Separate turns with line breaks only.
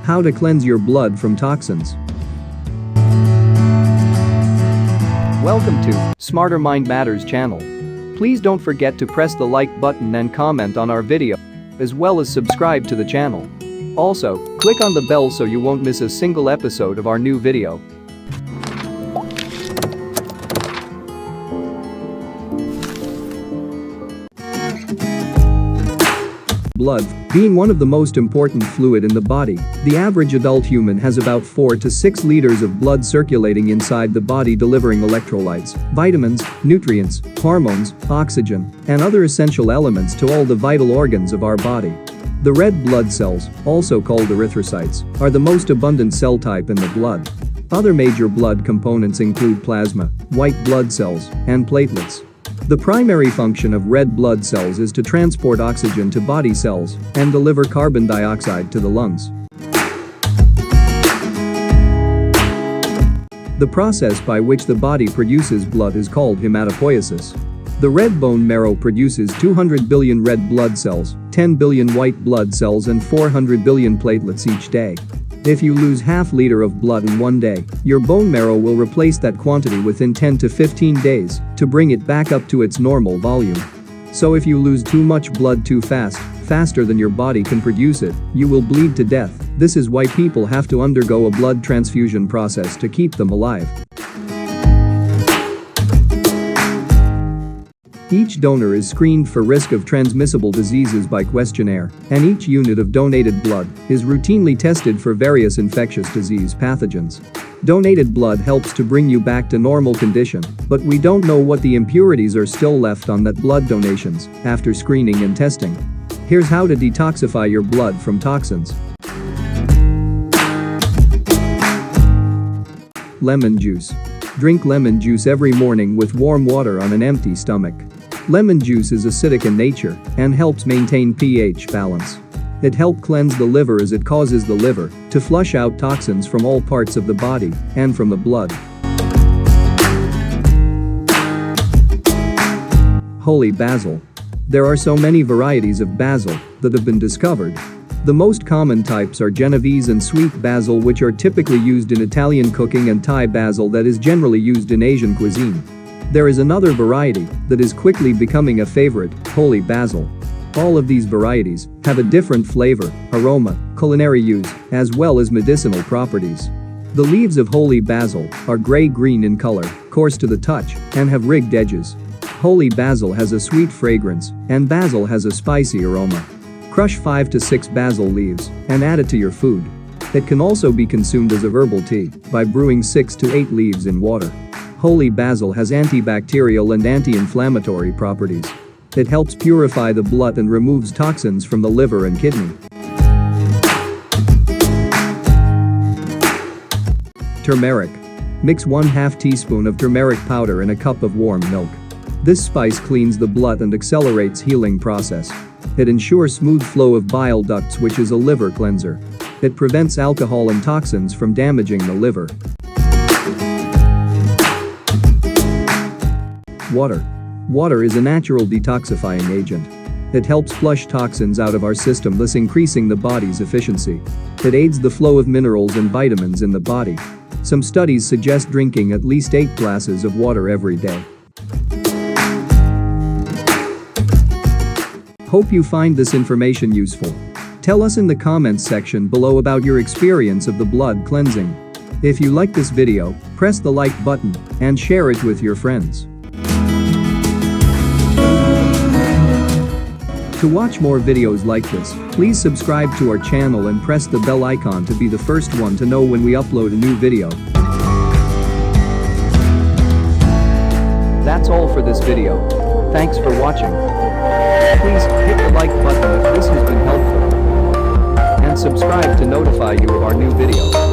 How to cleanse your blood from toxins. Welcome to Smarter Mind Matters channel. Please don't forget to press the like button and comment on our video, as well as subscribe to the channel. Also, click on the bell so you won't miss a single episode of our new video. Blood, being one of the most important fluid in the body, the average adult human has about 4 to 6 liters of blood circulating inside the body, delivering electrolytes, vitamins, nutrients, hormones, oxygen, and other essential elements to all the vital organs of our body. The red blood cells, also called erythrocytes, are the most abundant cell type in the blood. Other major blood components include plasma, white blood cells, and platelets. The primary function of red blood cells is to transport oxygen to body cells and deliver carbon dioxide to the lungs. The process by which the body produces blood is called hematopoiesis. The red bone marrow produces 200 billion red blood cells, 10 billion white blood cells, and 400 billion platelets each day. If you lose half liter of blood in one day, your bone marrow will replace that quantity within 10 to 15 days to bring it back up to its normal volume. So if you lose too much blood too fast, faster than your body can produce it, you will bleed to death. This is why people have to undergo a blood transfusion process to keep them alive. Each donor is screened for risk of transmissible diseases by questionnaire, and each unit of donated blood is routinely tested for various infectious disease pathogens. Donated blood helps to bring you back to normal condition, but we don't know what the impurities are still left on that blood donations after screening and testing. Here's how to detoxify your blood from toxins. Lemon juice. Drink lemon juice every morning with warm water on an empty stomach. Lemon juice is acidic in nature and helps maintain pH balance. It helps cleanse the liver as it causes the liver to flush out toxins from all parts of the body and from the blood. Holy basil. There are so many varieties of basil that have been discovered. The most common types are Genovese and sweet basil, which are typically used in Italian cooking, and Thai basil that is generally used in Asian cuisine. There is another variety that is quickly becoming a favorite, holy basil. All of these varieties have a different flavor, aroma, culinary use, as well as medicinal properties. The leaves of holy basil are gray-green in color, coarse to the touch, and have rigged edges. Holy basil has a sweet fragrance, and basil has a spicy aroma. Crush 5 to 6 basil leaves and add it to your food. It can also be consumed as a herbal tea by brewing 6 to 8 leaves in water. Holy basil has antibacterial and anti-inflammatory properties. It helps purify the blood and removes toxins from the liver and kidney. Turmeric. Mix 1/2 teaspoon of turmeric powder in a cup of warm milk. This spice cleans the blood and accelerates healing process. It ensures smooth flow of bile ducts, which is a liver cleanser. It prevents alcohol and toxins from damaging the liver. Water. Water is a natural detoxifying agent. It helps flush toxins out of our system, thus increasing the body's efficiency. It aids the flow of minerals and vitamins in the body. Some studies suggest drinking at least 8 glasses of water every day. Hope you find this information useful. Tell us in the comments section below about your experience of the blood cleansing. If you like this video, press the like button and share it with your friends. To watch more videos like this, please subscribe to our channel and press the bell icon to be the first one to know when we upload a new video. That's all for this video. Thanks for watching. Please hit the like button if this has been helpful, and subscribe to notify you of our new video.